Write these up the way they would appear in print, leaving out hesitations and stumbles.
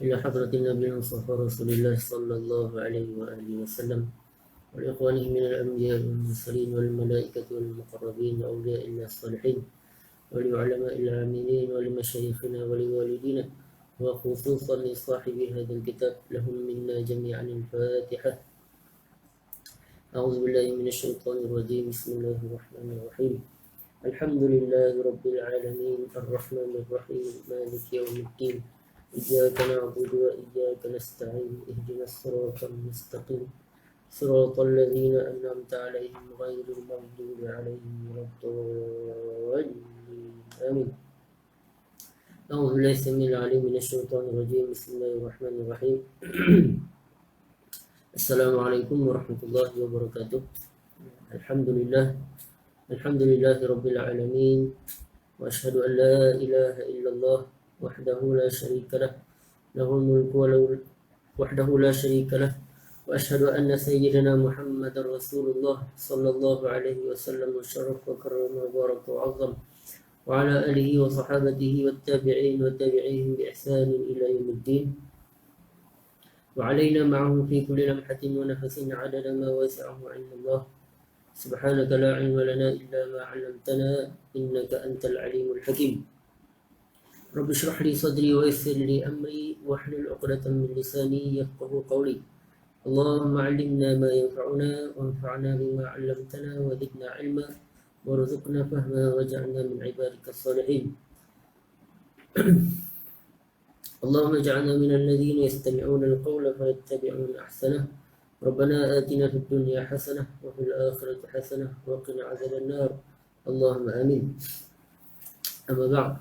إلى حضرة النبي المصطفى رسول الله صلى الله عليه وآله وسلم ولإخوانه من الأنبياء والمرسلين والملائكة والمقربين وأولياء الله الصالحين ولعلماء العاملين ولمشايخنا ولوالدينا وخصوصا لصاحب هذا الكتاب لهم منا جميعا الفاتحة. أعوذ بالله من الشيطان الرجيم. بسم الله الرحمن الرحيم. الحمد لله رب العالمين الرحمن الرحيم مالك يوم الدين إياك نعبد وإياك نستعين اهدنا الصراط المستقيم صراط الذين أنعمت عليهم غير المغضوب عليهم ولا الضالين آمين. أعوذ بالله السميع العليم من الشيطان الرجيم. بسم الله الرحمن الرحيم. Assalamualaikum warahmatullahi wabarakatuh. Alhamdulillah rabbil alamin wa asyhadu an la ilaha illallah wahdahu la syarika lah lahul mulku wahdahu la syarika lah wa asyhadu anna sayyidina Muhammadar Rasulullah sallallahu alaihi wasallam wa syarafa wa karrama wa baraka wa azam wa ala alihi wa sahabatihi wat tabi'in wa tabi'ihim bi ihsanin ila yaumiddin. وعلينا معه في كل لمحة ونفس عدد ما وسعه علم الله. سبحانك لا علم لنا إلا ما علمتنا إنك أنت العليم الحكيم. رب اشرح لي صدري ويسر لي أمري واحلل عقدة من لساني يفقهوا قولي. اللهم علمنا ما ينفعنا وانفعنا بما علمتنا وزدنا علما وارزقنا فهما واجعلنا من عبادك الصالحين. اللهم اجعلنا من الذين يستمعون القول فيتبعون أحسنه. ربنا آتنا في الدنيا حسنة وفي الآخرة حسنة وقنا عذاب النار. اللهم آمين. أما بعد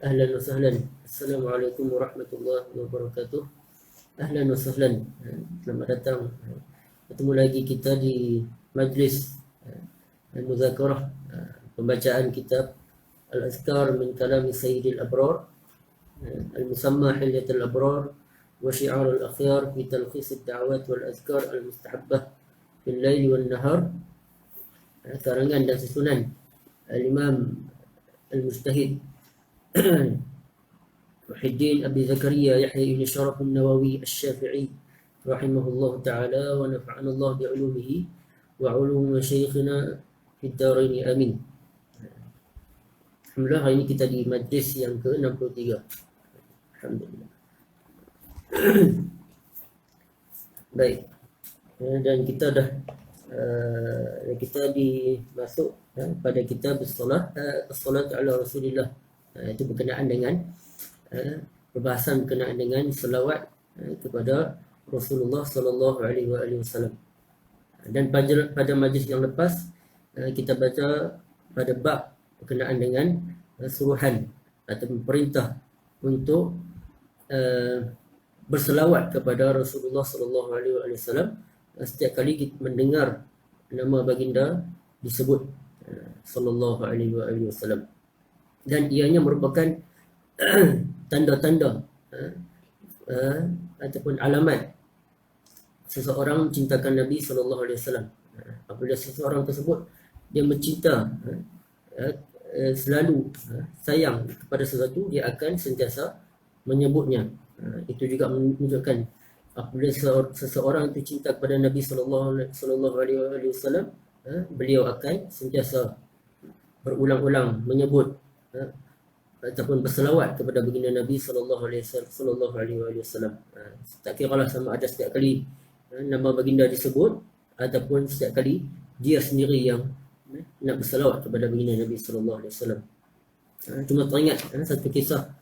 أهلا وسهلا. السلام عليكم ورحمة الله وبركاته. Ahlan wa sahlan. Selamat datang. Bertemu lagi kita di majlis al-muzakarah, pembacaan kitab Al-Azkar min Kalami Sayyidil Abrar, المسمى حلية الأبرار وشعار الأخيار في تلخيص الدعوات والأذكار المستحبة في الليل والنهار. karangan dan susunan Al-Imam Al-Mujtahid Muhyiddin Abi Zakaria Yahya ibn Sharaf An-Nawawi Asy-Syafi'i rahimahullah ta'ala wa nafa'ana Allah bi'ulumihi wa 'ulum masyayikhina fid dharain amin. Alhamdulillah, hari ini kita di majlis yang ke-63. Alhamdulillah. Baik. Dan kita dah kita masuk pada kitab as-salat ala Rasulillah. Itu berkenaan dengan perbahasan berkenaan dengan selawat kepada Rasulullah sallallahu alaihi wasallam. Dan pada majlis yang lepas kita baca pada bab berkenaan dengan suruhan atau perintah untuk berselawat kepada Rasulullah sallallahu alaihi wasallam setiap kali kita mendengar nama baginda disebut sallallahu alaihi wasallam, dan ianya merupakan tanda-tanda ataupun alamat seseorang mencintakan Nabi sallallahu alaihi wasallam. Apabila seseorang tersebut dia mencinta selalu sayang kepada sesuatu, dia akan sentiasa menyebutnya. Itu juga menunjukkan apabila seseorang itu cinta kepada Nabi sallallahu alaihi wasallam, beliau akan sentiasa berulang-ulang menyebut ataupun berselawat kepada baginda Nabi sallallahu alaihi wasallam. Tak kiralah sama ada setiap kali nama baginda disebut ataupun setiap kali dia sendiri yang nak berselawat kepada baginda Nabi sallallahu alaihi wasallam. Cuma teringat satu kisah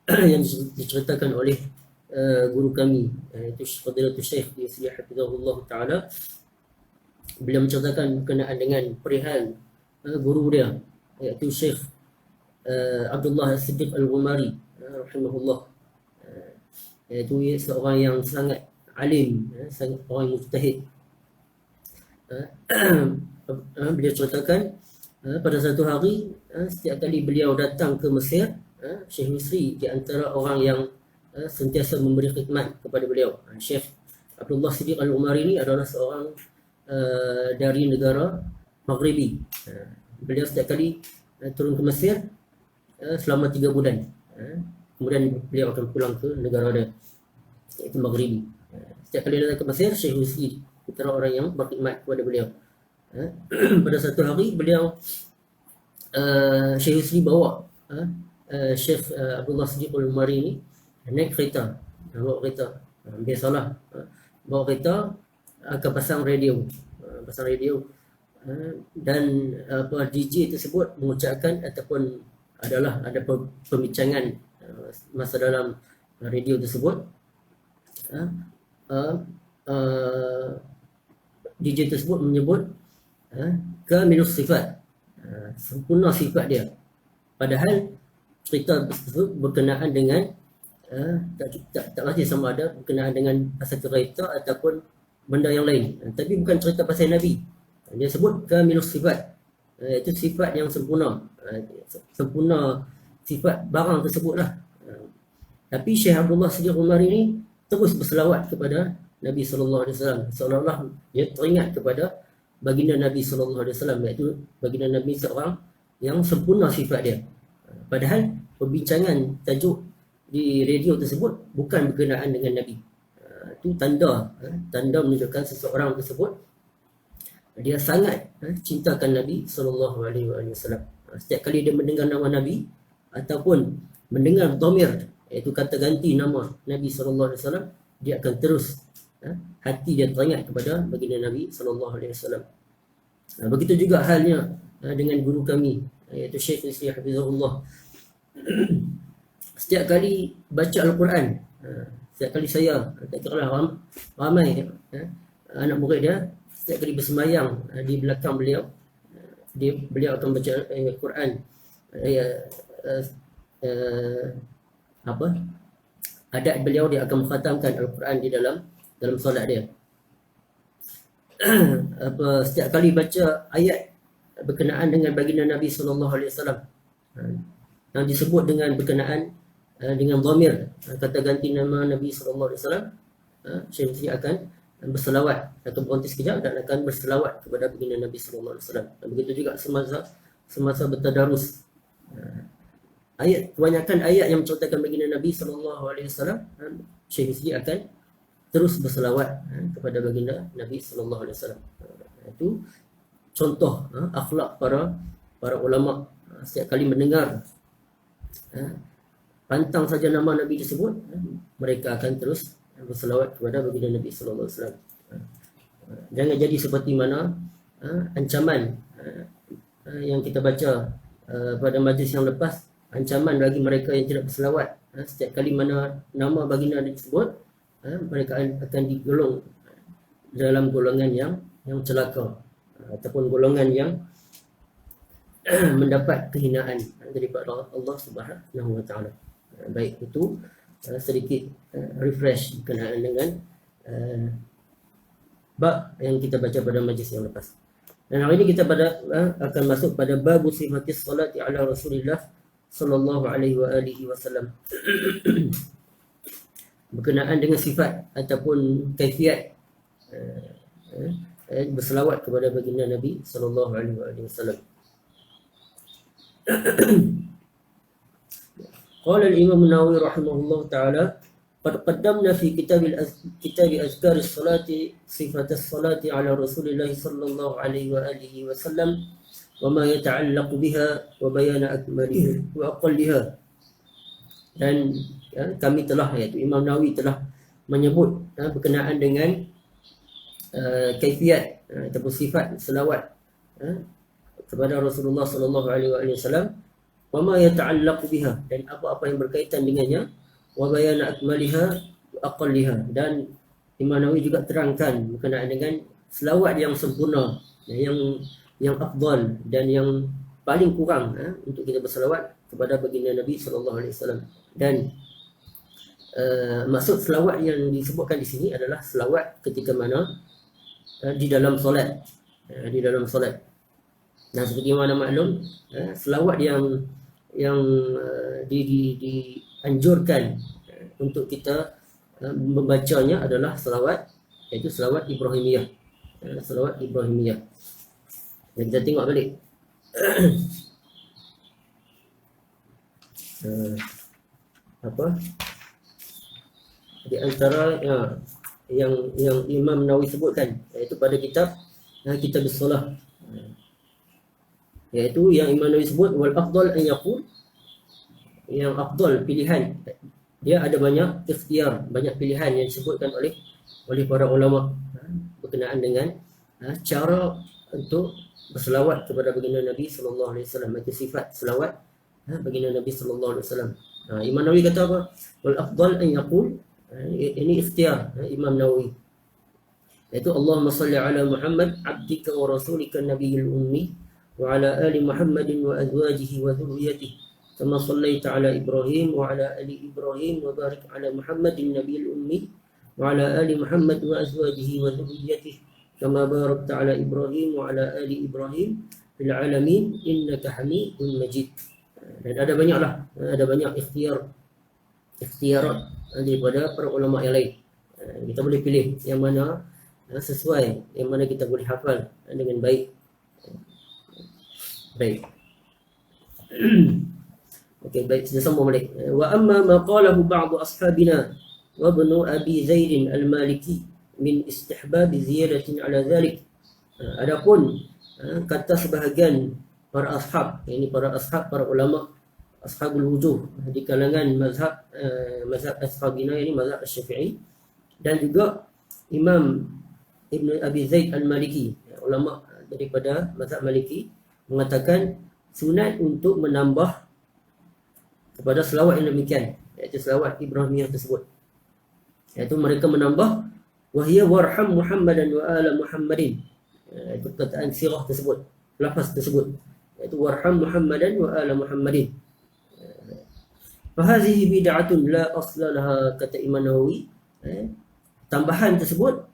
yang diceritakan oleh guru kami, iaitu Fadilatul Syekh Yusri Hafizahullah Ta'ala. Beliau menceritakan berkenaan dengan perihal guru dia, iaitu Syekh Abdullah As-Siddiq Al-Ghumari rahimahullah. Iaitu seorang yang sangat alim, sangat orang mujtahid. Beliau ceritakan pada satu hari setiap kali beliau datang ke Mesir, Syekh Misri di antara orang yang sentiasa memberi khidmat kepada beliau. Syekh Abdullah Siddiq Al-Umari ini adalah seorang dari negara Maghribi. Beliau setiap kali turun ke Mesir selama 3 bulan. kemudian beliau akan pulang ke negara dia, iaitu Maghribi. Setiap kali datang ke Mesir, Syekh Husri antara orang yang berkhidmat kepada beliau. Pada satu hari beliau Syekh Husri bawa Syekh Abdullah Siddiq Al-Umari ni naik kereta, bawa kereta. Biasalah bawa kereta akan pasang radio, dan DJ tersebut mengucapkan ataupun ada pembincangan masa dalam radio tersebut. DJ tersebut menyebut kamilus sifat, sempurna sifat dia, padahal cerita tersebut berkenaan dengan tak pasti sama ada berkenaan dengan pasal kereta ataupun benda yang lain, tapi bukan cerita pasal Nabi. Dia sebut kamilus sifat, itu sifat yang sempurna, sempurna sifat barang tersebut lah. Tapi Syekh Abdullah Siddiq Umari ni terus berselawat kepada Nabi SAW, seolah-olah dia teringat kepada baginda Nabi SAW, iaitu baginda Nabi seorang yang sempurna sifat dia. Padahal perbincangan tajuk di radio tersebut bukan berkenaan dengan Nabi. Itu tanda menunjukkan seseorang tersebut dia sangat cintakan Nabi SAW. Setiap kali dia mendengar nama Nabi ataupun mendengar dhamir, iaitu kata ganti nama Nabi SAW, dia akan terus hati dia teringat kepada baginda Nabi SAW. Begitu juga halnya dengan guru kami, iaitu Syekh Isri Hafizahullah. Setiap kali baca Al-Quran, setiap kali saya, tak kira lah ramai anak murid dia, setiap kali bersemayang di belakang beliau, beliau akan baca Al-Quran, adat beliau dia akan mengkhatamkan Al-Quran di dalam solat dia. Setiap kali baca ayat berkenaan dengan baginda Nabi SAW yang disebut dengan berkenaan dengan dhamir, kata ganti nama Nabi SAW, Syekh Husri akan berselawat, akan berhenti sekejap dan akan berselawat kepada baginda Nabi SAW. Begitu juga semasa bertadarus, kebanyakan ayat yang menceritakan baginda Nabi SAW, Syekh Husri akan terus berselawat kepada baginda Nabi SAW. Itu contoh akhlak para ulama. Setiap kali mendengar pantang saja nama Nabi tersebut, mereka akan terus berselawat kepada baginda Nabi SAW. Jangan jadi seperti mana ancaman yang kita baca pada majlis yang lepas, ancaman bagi mereka yang tidak berselawat. Setiap kali mana nama baginda disebut, mereka akan digolong dalam golongan yang celaka, ataupun golongan yang mendapat kehinaan daripada Allah Subhanahu Wa Taala. Baik, itu sedikit refresh berkenaan dengan bab yang kita baca pada majlis yang lepas. Dan hari ini kita akan masuk pada bab sifatis salati ala Rasulillah sallallahu alaihi wasallam. Berkenaan dengan sifat ataupun kaifiat berselawat kepada baginda Nabi sallallahu alaihi wasallam. Qala al-Imam An-Nawawi rahimahullah taala, qad qaddamna fi kitab azkar as-salati sifat as-salati ala Rasulillah sallallahu alaihi wasallam wa ma yata'allaq biha wa bayan akmaliha wa aqalliha. Dan kami telah, iaitu Imam Nawawi telah menyebut berkenaan dengan kaifiat ataupun sifat selawat kepada Rasulullah sallallahu alaihi wasallam, wa ma yata'allaq biha, dan apa-apa yang berkaitan dengannya, wa bayan akmaliha wa aqalliha. Dan Imam Nawawi juga terangkan berkenaan dengan selawat yang sempurna, yang afdal dan yang paling kurang untuk kita berselawat kepada baginda Nabi sallallahu alaihi wasallam. Dan maksud selawat yang disebutkan di sini adalah selawat ketika mana di dalam solat, Nah, seperti mana maklum, selawat yang dianjurkan untuk kita membacanya adalah selawat, iaitu selawat Ibrahimiyah. Dan kita tengok balik. apa di antara yang Imam Nawawi sebutkan, iaitu pada kitab Kitab As-Salah, iaitu yang Imam Nawawi sebut wal afdal an yaqul, yang afdal pilihan, dia ada banyak ikhtiar, banyak pilihan yang disebutkan oleh para ulama berkenaan dengan cara untuk berselawat kepada baginda Nabi sallallahu alaihi wasallam, itu sifat selawat baginda Nabi sallallahu alaihi wasallam. Imam Nawawi kata apa? Wal afdal an yaqul, ini ikhtiar Imam Nawawi, iaitu Allahumma salli ala Muhammad abdika wa rasulika nabiyil ummi wa ala ali Muhammadin wa azwajihi wa dhurriyyatihi kama sallaita ala Ibrahim wa ala ali Ibrahim wa barik ala Muhammadin nabiyil ummi wa ala ali Muhammad wa azwajihi wa dhurriyyatihi kama barakta ala Ibrahim wa ala ali Ibrahim fil alamin innaka Hamidum Majid. Dan ada banyak ikhtiarat daripada para ulama yang lain. Kita boleh pilih yang mana sesuai, yang mana kita boleh hafal dengan baik. Okey, baik, kita sambung balik. Wa amma ma qalahu ba'd ashabina wa ibn Abi Zaid al-Maliki min istihbab ziyadatin ala dhalik. Adapun kata sebahagian para ashab, ini para ulama ashabul wujuh di kalangan mazhab ashabina, ini mazhab Syafi'i, dan juga Imam Ibn Abi Zaid al-Maliki, ulama daripada mazhab Maliki, mengatakan sunat untuk menambah kepada selawat yang demikian, iaitu selawat Ibrahimiyah tersebut, iaitu mereka menambah wahia warham Muhammadan wa ala Muhammadin, itu perkataan sirah tersebut, lafaz tersebut, iaitu warham Muhammadan wa ala Muhammadin. Fahazihi bid'atun la asla laha, kata Imam Nawawi, tambahan tersebut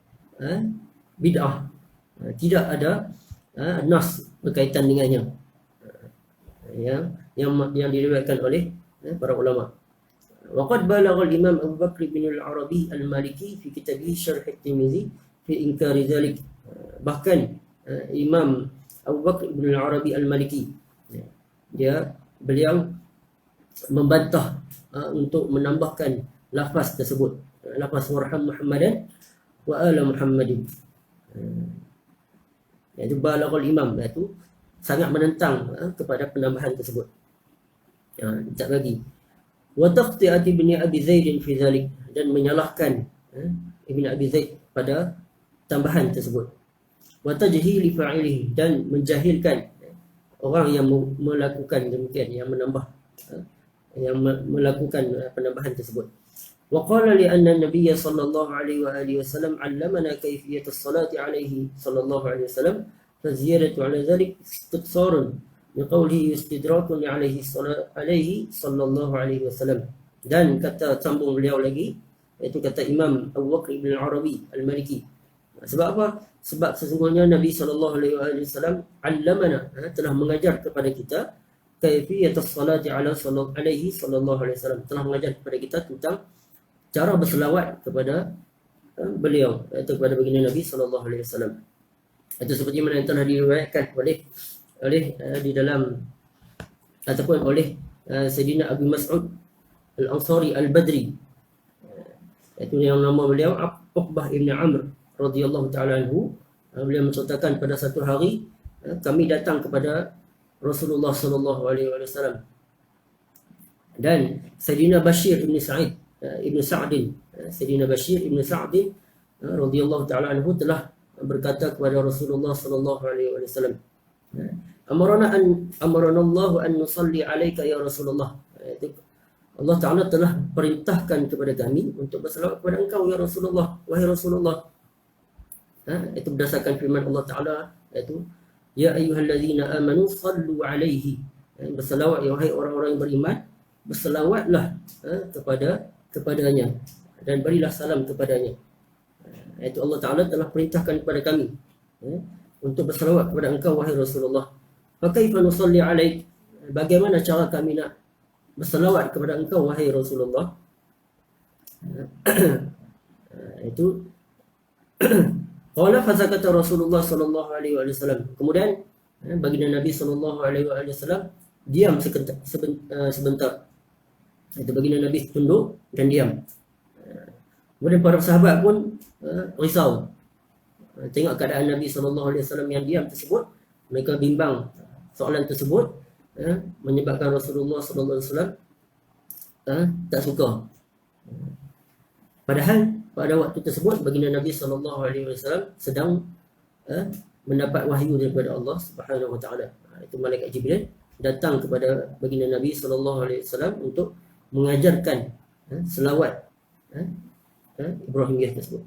bid'ah, tidak ada nas berkaitan dengannya, yang diriwayatkan oleh para ulama. Waqad balagha al-Imam Abu Bakr bin al-Arabi al-Maliki fi kitabih Syarh at-Tirmizi fi inkari dzalik. Bahkan Imam Abu Bakr bin al-Arabi al-Maliki, beliau membantah untuk menambahkan lafaz tersebut, lafaz warham Muhammadan wa ala Muhammadin, iaitu balaghul imam, iaitu sangat menentang kepada penambahan tersebut. Tak lagi wa taqti'at ibn Abi Zaid fi dzalik, dan menyalahkan Ibn Abi Zaid pada tambahan tersebut. Wa tajhili fa'ilihi, dan menjahilkan orang yang melakukan demikian, yang menambah, yang melakukan penambahan tersebut. Wa qala li anna an-nabiy sallallahu alaihi wa alihi wasallam 'allamana kayfiyat as-salati alaihi sallallahu alaihi wasallam, fa ziyadatu 'ala dhalik istiqsarun biqawlihi istidrakun alaihi sallallahu alaihi wasallam. Dan kata sambung beliau lagi, iaitu kata Imam Abu Bakr bin Arabi al-Maliki, sebab apa? Sebab sesungguhnya Nabi sallallahu alaihi wasallam allamana, telah mengajar kepada kita kaifiyat as-salati alaihi sallallahu alaihi wasallam, telah mengajar kepada kita tentang cara berselawat kepada beliau, iaitu kepada baginda Nabi sallallahu alaihi wasallam. Itu seperti mana yang telah diriwayatkan oleh di dalam, ataupun oleh Sayyidina Abu Mas'ud Al-Ansari Al-Badri, iaitu yang nama beliau Uqbah ibn Amr radhiyallahu ta'ala anhu. Beliau menceritakan pada satu hari kami datang kepada Rasulullah sallallahu alaihi wasallam, dan Sayyidina Bashir ibn Sa'id ibn Sa'din, Sayyidina Bashir ibn Sa'din radhiyallahu ta'ala anhu telah berkata kepada Rasulullah sallallahu alaihi wasallam, amarana Allah an nusalli alaika ya Rasulullah, Allah Ta'ala telah perintahkan kepada kami untuk berselawat kepada engkau ya Rasulullah, wahai Rasulullah. Itu berdasarkan firman Allah Ta'ala, iaitu ya ayyuhallazina amanu sallu alaihi, berselawat ya wahai orang-orang yang beriman, berselawatlah kepadanya dan berilah salam kepadanya. Iaitu Allah Ta'ala telah perintahkan kepada kami untuk berselawat kepada engkau wahai Rasulullah. Fa kaifa nusalli alaik, bagaimana cara kami nak berselawat kepada engkau wahai Rasulullah? Itu qala fa zakata Rasulullah sallallahu alaihi wasallam, kemudian baginda Nabi sallallahu alaihi wasallam diam sebentar. Itu baginda Nabi tunduk dan diam. Kemudian para sahabat pun risau. Tengok keadaan Nabi SAW yang diam tersebut, mereka bimbang soalan tersebut menyebabkan Rasulullah SAW tak suka. Padahal pada waktu tersebut baginda Nabi SAW sedang mendapat wahyu daripada Allah Subhanahu Wa Taala. Itu malaikat Jibril datang kepada baginda Nabi SAW untuk mengajarkan selawat Ibrahimiyah tersebut.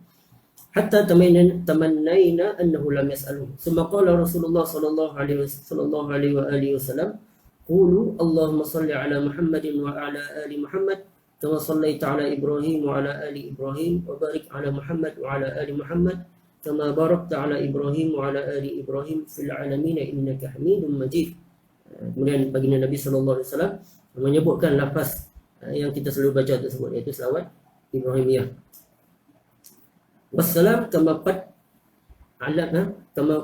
Hatta tamannaina annahu lam yas'alu. Thumma qala Rasulullah sallallahu alaihi wasallam, qulu Allahumma salli ala Muhammadin wa ala ali Muhammad kama sallaita ala Ibrahim wa ala ali Ibrahim wa barik ala Muhammad wa ala ali Muhammad kama barakta ala Ibrahim wa ala ali Ibrahim fil alamin innaka Hamidum Majid. Kemudian baginda Nabi sallallahu alaihi wasallam menyebutkan lafaz yang kita selalu baca tersebut, iaitu selawat Ibrahimiyah. Wassalam kama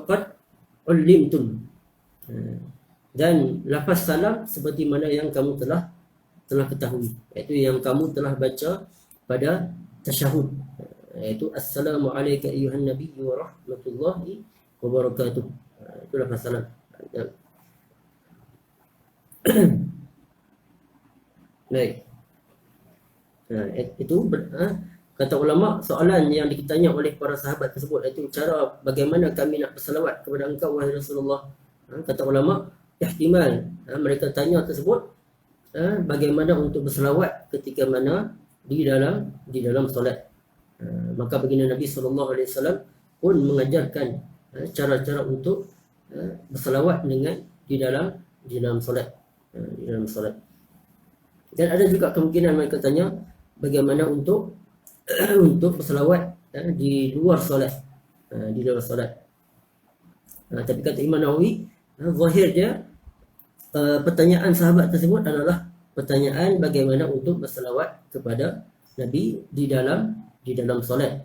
qad ulimtum. Dan lafaz salam seperti mana yang kamu telah ketahui, iaitu yang kamu telah baca pada tasyahud, iaitu assalamu alayka ayyuhan nabiyyu wa rahmatullahi wa barakatuh. Itu lafaz salam. Baik. Itu kata ulama, soalan yang ditanya oleh para sahabat tersebut, iaitu cara bagaimana kami nak berselawat kepada engkau wahai Rasulullah. Kata ulama, ihtimal mereka tanya tersebut bagaimana untuk berselawat ketika mana di dalam solat. Maka baginda Nabi SAW pun mengajarkan cara-cara untuk berselawat dengan di dalam solat. Dan ada juga kemungkinan mereka tanya bagaimana untuk berselawat di luar solat. Tapi kata Imam Nawawi, zahirnya pertanyaan sahabat tersebut adalah pertanyaan bagaimana untuk berselawat kepada Nabi di dalam solat.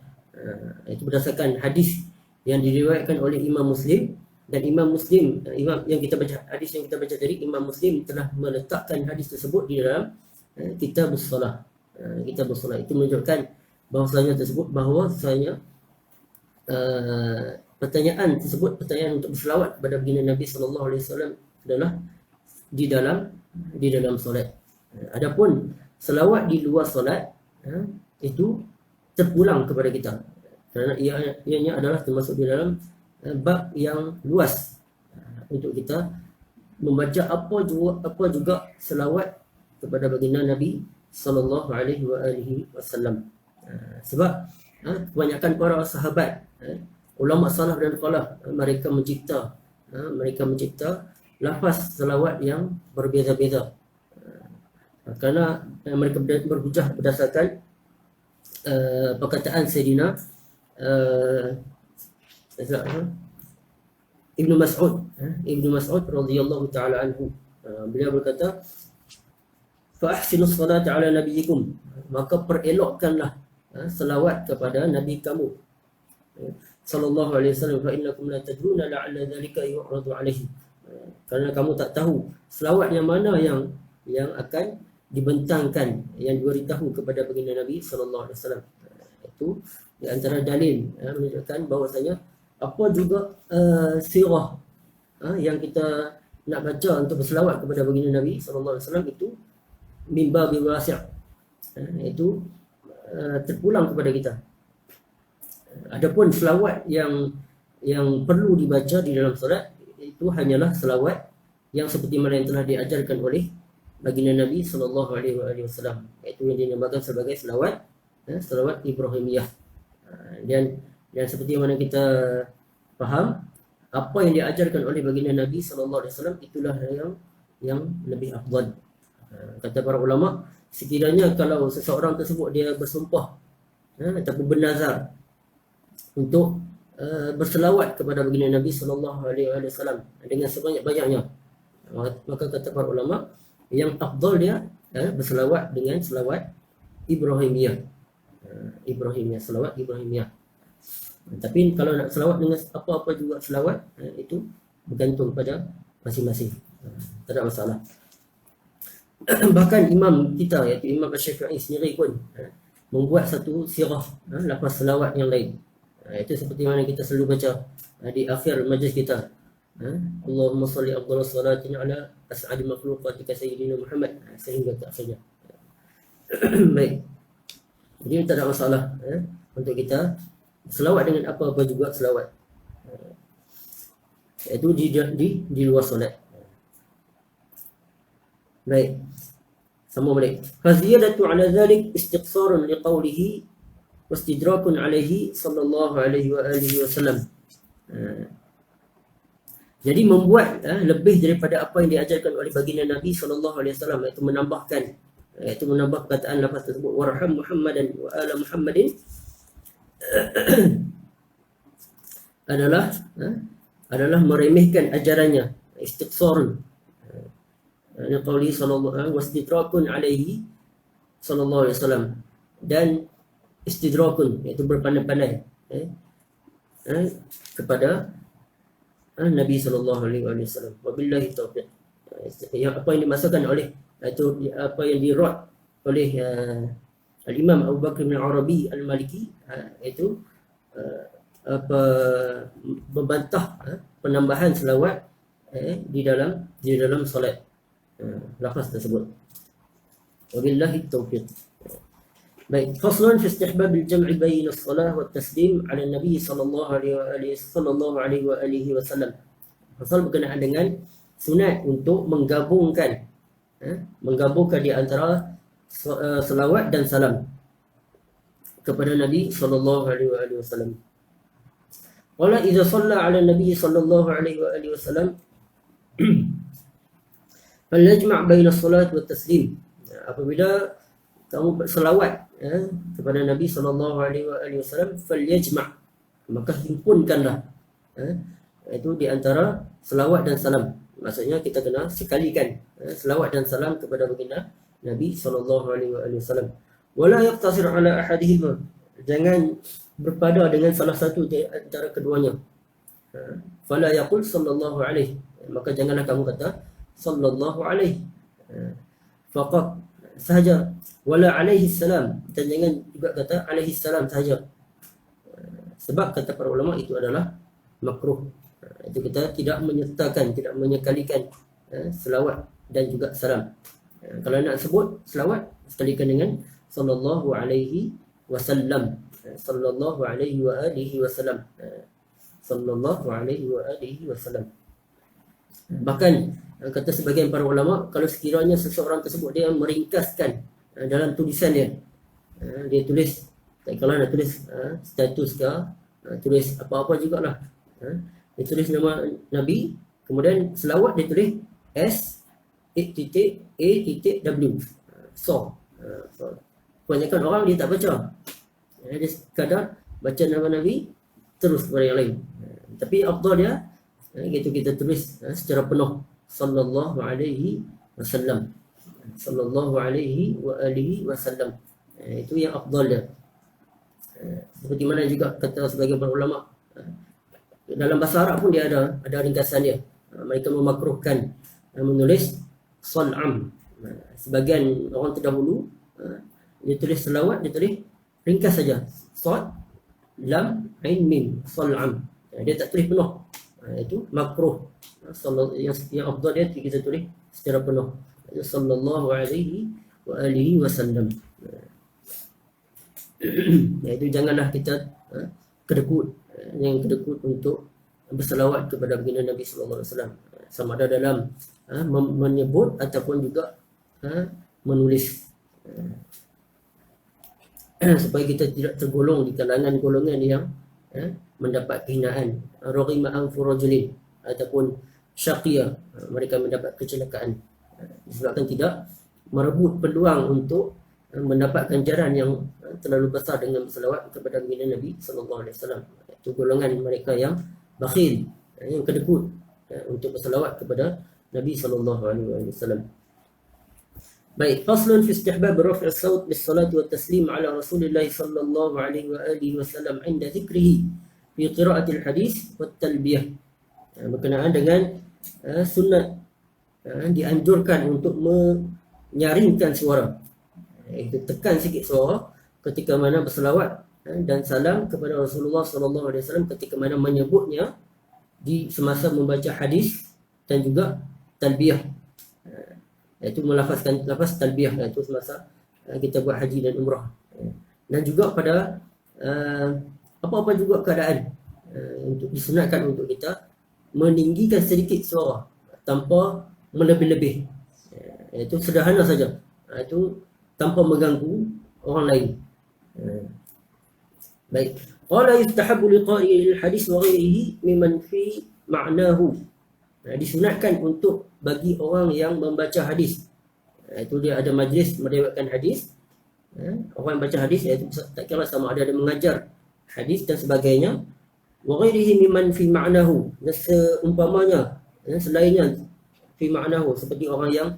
Itu berdasarkan hadis yang diriwayatkan oleh Imam Muslim, dan Imam Muslim, hadis yang kita baca tadi, Imam Muslim telah meletakkan hadis tersebut di dalam Kitabus Salah. Kitabus Salah itu menunjukkan bahwasanya pertanyaan tersebut, pertanyaan untuk berselawat kepada baginda Nabi SAW adalah di dalam solat. Adapun selawat di luar solat itu terpulang kepada kita, kerana ianya adalah termasuk di dalam bab yang luas untuk kita membaca apa juga selawat kepada baginda Nabi sallallahu alaihi wasallam. Sebab kebanyakan para sahabat, ulama salaf dan khalaf, mereka mencipta lafaz selawat yang berbeza-beza, kerana mereka berhujah berdasarkan perkataan Sayyidina Ibnu Mas'ud radhiyallahu taala anhu. Beliau berkata, fa ahsinus salata ala nabiyyikum, maka perelokkanlah selawat kepada nabi kamu sallallahu alaihi wasallam, fa innakum la tadruna la'alla dhalika yu'radu alaihi, kerana kamu tak tahu selawat yang mana yang akan dibentangkan, yang diberitahu kepada baginda Nabi sallallahu alaihi wasallam. Itu di antara dalil menunjukkan bahwasanya apa juga sirah yang kita nak baca untuk berselawat kepada baginda Nabi SAW itu mimba biwasi', itu terpulang kepada kita. Adapun selawat yang perlu dibaca di dalam solat itu hanyalah selawat yang seperti mana yang telah diajarkan oleh baginda Nabi SAW, iaitu yang dinamakan sebagai selawat Ibrahimiyah. Dan seperti mana kita faham, apa yang diajarkan oleh baginda Nabi SAW itulah yang lebih afdal. Kata para ulama, sekiranya kalau seseorang tersebut dia bersumpah ataupun bernazar untuk berselawat kepada baginda Nabi SAW dengan sebanyak-banyaknya, maka kata para ulama, yang afdal dia berselawat dengan selawat Ibrahimiyah. Selawat Ibrahimiyah. Tapi kalau nak selawat dengan apa-apa juga selawat, itu bergantung pada masing-masing. Tak ada masalah. Bahkan imam kita iaitu Imam Asy-Syafi'i sendiri pun membuat satu sirah lafaz selawat yang lain. Itu seperti mana kita selalu baca di akhir majlis kita. Allahumma salli afdal salatin ala as'adi makhluqatika sayyidina Muhammad sehingga ke akhirnya. Baik. Jadi tak ada masalah untuk kita selawat dengan apa-apa juga selawat. Itu di luar solat. Baik. Sama balik. Faziyadatu ala dhalik istiqsarun liqawlihi wastidrakun alaihi sallallahu alaihi wa alihi wasallam. Jadi membuat lebih daripada apa yang diajarkan oleh baginda Nabi sallallahu alaihi wasallam, iaitu menambah perkataan lafaz tersebut warham Muhammadan wa ala Muhammadin adalah meremehkan ajarannya, istiqsarun liqauli sallallahu alaihi wastidrakun alaihi sallallahu alaihi wasallam, dan istidrakun iaitu berpandai-pandai kepada Nabi sallallahu alaihi wasallam. Wabillahi taufiq. Yang apa yang dimaksudkan oleh itu apa yang dirad oleh Al-Imam Abu Bakar bin Arabi Al-Maliki itu membantah penambahan selawat di dalam solat. Lafaz tersebut. Wabillahi taufiq. Baik, faslun fi istihbab al-jam' bain as-salah wa at-taslim 'ala an-nabi sallallahu alaihi wa alihi wasallam. Fasal berkenaan dengan sunat untuk menggabungkan di antara selawat dan salam kepada Nabi sallallahu alaihi wa alihi wasallam. Wala idza shalla 'ala an-nabi sallallahu alaihi wa alihi wasallam falyajma' baina as-salat wa at-taslim. Apabila kamu berselawat kepada Nabi sallallahu alaihi wasallam, falyajma', maka himpunkanlah itu di antara selawat dan salam. Maksudnya kita kena sekalikan selawat dan salam kepada baginda Nabi sallallahu alaihi wasallam. Wala yaqtasir ala ahadihima, jangan berpada dengan salah satu di antara keduanya. Fala yaqul sallallahu alaihi, maka janganlah kamu kata sallallahu alaihi faqat sahaja, wala alaihi salam, dan jangan juga kata alaihi salam sahaja, sebab kata para ulama itu adalah makruh. Itu kita tidak menyertakan, tidak menyekalikan selawat dan juga salam. Kalau nak sebut selawat, sekalikan dengan sallallahu alaihi wasallam, sallallahu alaihi wa alihi wasallam, sallallahu alaihi wa alihi wasallam. Bahkan kata sebagian para ulama, kalau sekiranya seseorang tersebut dia meringkaskan dalam tulisan dia, dia tulis, kalau nak tulis status ke, tulis apa-apa jugalah, dia tulis nama Nabi, kemudian selawat dia tulis S.A.W. So kebanyakan orang dia tak baca, dia sekadar baca nama Nabi terus kepada yang lain. Tapi afdal dia gitu kita tulis secara penuh sallallahu alaihi wasallam, sallallahu alaihi wa alihi wasallam. Itu yang afdal dia. Seperti mana juga kata sebagian para ulama, dalam bahasa Arab pun dia ada ringkasan dia. Mereka memakruhkan menulis sal'am. Sebagian orang terdahulu dia tulis selawat, dia tulis ringkas saja, sad lam ain mim, sal'am. Dia tak tulis penuh. Itu makruh. Yang afdal dia kita tulis secara penuh, sallallahu alaihi wa alihi wasallam. Itu janganlah kita kedekut untuk berselawat kepada baginda Nabi sallallahu alaihi wasallam, sama ada dalam menyebut ataupun juga menulis, supaya kita tidak tergolong di kalangan golongan yang mendapat kehinaan, raghima anfu rajulin, ataupun syaqiyah, mereka mendapat kecelakaan disebabkan tidak merebut peluang untuk mendapat ganjaran yang terlalu besar dengan berselawat kepada baginda Nabi sallallahu alaihi wasallam. Itu golongan mereka yang bakhil, yang kedekut untuk berselawat kepada Nabi sallallahu alaihi wasallam. Baik, faslun fi istihbab raf' as-saut bis-salati wat-taslim ala Rasulillah sallallahu alaihi wa alihi wasallam 'inda dhikrihi fi qira'atil hadis wat talbiyah. Berkenaan dengan sunat dianjurkan untuk nyaringkan suara. Itu tekan sikit suara ketika mana berselawat dan salam kepada Rasulullah sallallahu alaihi wasallam ketika mana menyebutnya di semasa membaca hadis dan juga talbiyah, iaitu melafazkan lafaz talbiyah, iaitu semasa kita buat haji dan umrah, dan juga pada apa-apa juga keadaan untuk disunatkan untuk kita meninggikan sedikit suara tanpa melebih-lebih, iaitu sederhana saja, itu tanpa mengganggu orang lain. Baik. Qala yustahabbu liqari'il hadis wa ghairihi mimman fi ma'nahu. Disunatkan untuk bagi orang yang membaca hadis. Itu dia ada majlis meriwayatkan hadis. Orang yang baca hadis, iaitu tak kira sama ada mengajar hadis dan sebagainya. Wa ghairihi mimman fi ma'nahu. Dan seumpamanya, selainnya fi ma'nahu, seperti orang yang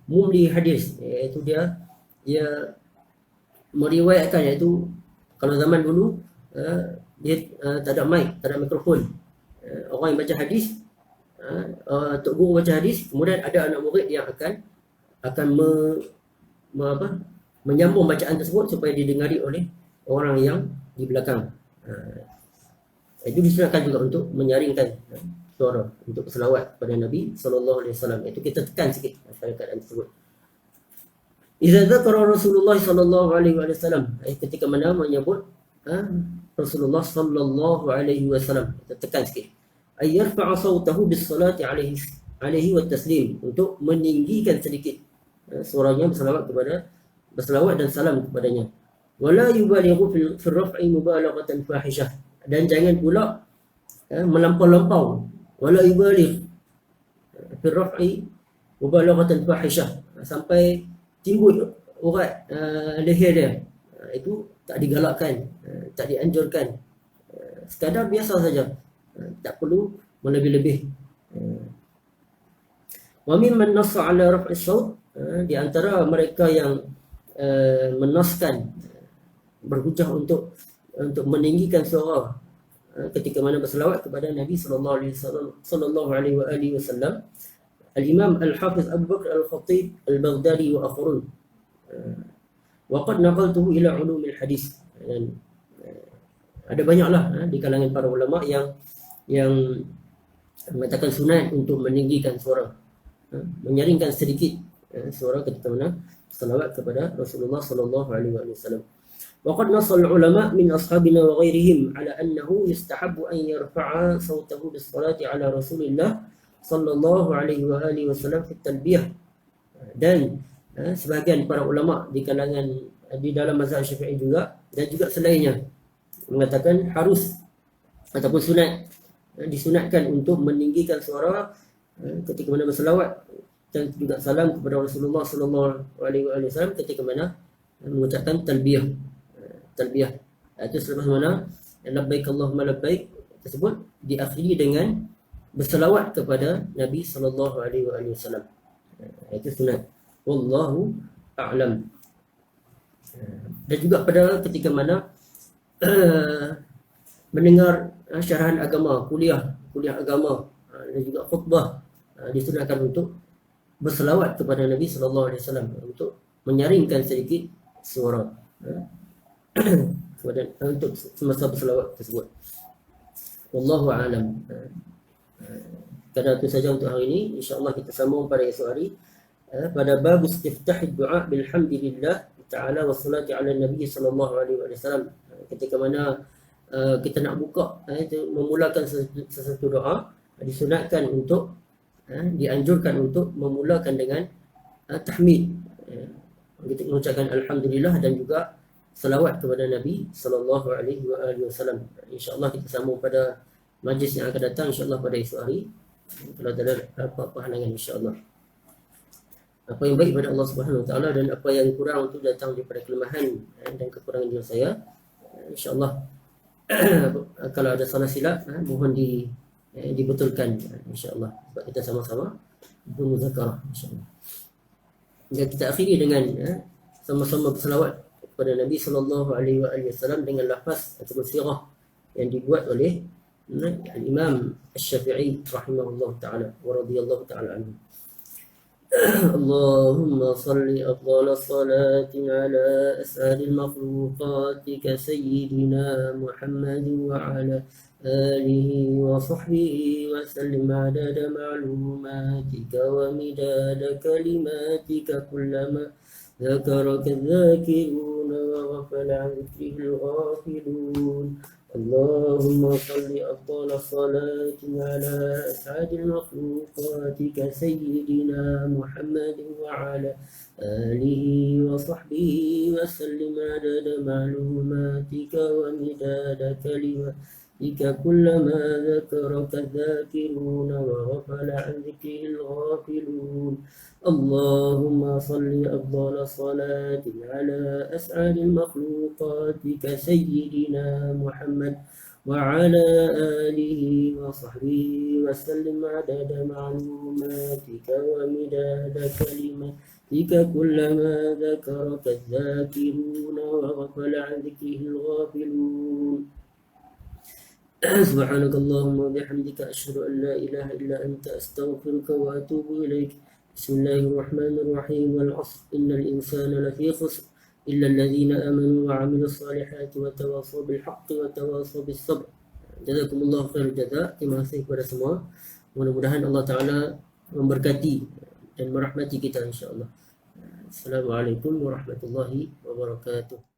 mumli hadis, iaitu dia meriwayatkan, iaitu kalau zaman dulu dia tak ada mic, tak ada mikrofon. Orang yang baca hadis, tok guru baca hadis, kemudian ada anak murid yang akan menyambung bacaan tersebut supaya didengari oleh orang yang di belakang. Itu disunatkan juga untuk menyaringkan suara untuk selawat pada Nabi sallallahu alaihi wasallam. Itu kita tekan sikit pada keadaan tersebut. Idza dzakara Rasulullah sallallahu alaihi wasallam, ketika mana menyebut Rasulullah sallallahu alaihi wasallam, kita tekan sikit. Ay yarfa'a sautahu bis salati alaihi wa taslim, untuk meninggikan sedikit suaranya berselawat dan salam kepadanya. Wala yubalighu fi raf'i mubalaghatan fahishah, dan jangan pula melampau-lampau. Wala yubaligh fi raf'i mubalaghatan fahishah, sampai timbul urat leher dia, itu tak digalakkan, tak dianjurkan, sekadar biasa saja, tak perlu melebih-lebih. Wa mimman nassa ala raf'i saut, di antara mereka yang menaskan, berhujah untuk meninggikan suara ketika mana berselawat kepada Nabi sallallahu alaihi wasallam, Al-Imam Al-Hafiz Abu Bakr Al-Khatib Al-Baghdadi wa akharun. Wa qad naqaltuhu ila ulum al-hadis. Dan ada banyaklah di kalangan para ulama yang mengatakan sunat untuk meninggikan suara, menyaringkan sedikit suara ketika mana selawat kepada Rasulullah sallallahu alaihi wasallam. Wa qad nassa al-ulama min ashabina wa ghairihim ala annahu yustahabbu an yarfa'a sawtahu bis-salati ala Rasulillah sallallahu alaihi wasallam fi talbiyah. Dan sebahagian para ulama di kalangan di dalam mazhab Syafi'i juga dan juga selainnya mengatakan harus ataupun sunat, disunatkan untuk meninggikan suara ketika mana berselawat dan juga salam kepada Rasulullah sallallahu alaihi wasallam ketika mana mengucapkan talbiyah. Itu selepas mana labbaik Allahumma labbaik tersebut diakhiri dengan berselawat kepada Nabi sallallahu alaihi wasallam. Itu sunat. Wallahu a'lam. Dan juga pada ketika mana mendengar syarahan agama, kuliah agama dan juga khutbah, disunatkan untuk berselawat kepada Nabi sallallahu alaihi wasallam untuk menyaringkan sedikit suara untuk semasa berselawat tersebut. Wallahu a'lam. Kadar itu saja untuk hari ini. InsyaAllah kita sambung pada esok hari pada bab istiftahid du'a bilhamdilillah ta'ala wa salati ala nabi sallallahu alaihi wasallam. Ketika mana kita nak buka, memulakan sesuatu doa, disunatkan untuk dianjurkan untuk memulakan dengan tahmid, kita mengucapkan alhamdulillah dan juga salawat kepada Nabi sallallahu alaihi wasallam. InsyaAllah kita sambung pada majlis yang akan datang, insyaAllah pada esok hari, kalau ada apa-apa halangan, insyaAllah. Apa yang baik pada Allah Subhanahu Wa Taala dan apa yang kurang itu datang daripada kelemahan dan kekurangan diri saya, insyaAllah. Kalau ada salah silap, mohon dibetulkan, insyaAllah, sebab kita sama-sama bermuzakarah, insyaAllah. Dan kita akhiri dengan sama-sama berselawat kepada Nabi sallallahu alaihi wasallam dengan lafaz atau sirah yang dibuat oleh Al-Imam Asy-Syafi'i rahimahullah ta'ala wa radiyallahu ta'ala anhu. اللهم صل أفضل الصلاة على أسعد المخلوقات كسيدنا محمد وعلى آله وصحبه وسلم عدد معلوماتك ومداد كلماتك كلما ذكرك الذاكرون وغفل عن ذكره الغافلون. اللهم صل أفضل الصلاة على أسعد المخلوقات كسيدنا محمد وعلى آله وصحبه وسلم عدد معلوماتك ومداد كلماتك كلما ذكرك الذاكرون وغفل عن ذكره الغافلون. اللهم صل أفضل الصلاة على أسعد المخلوقات كسيدنا محمد وعلى آله وصحبه وسلم عدد معلوماتك ومداد كلماتك كلما ذكرك الذاكرون وغفل عن ذكره الغافلون. سبحانك اللهم وبحمدك أشهد أن لا إله إلا أنت أستغفرك وأتوب إليك. بسم الله الرحمن الرحيم. والعصر إن الإنسان لفي خسر إلا الذين آمنوا وعملوا الصالحات وتواصوا بالحق وتواصوا بالصبر. Jazakumullah khairul jaza. Terima kasih kepada semua. Mudah-mudahan Allah Ta'ala memberkati dan merahmati kita insyaAllah. Assalamualaikum warahmatullahi wabarakatuh.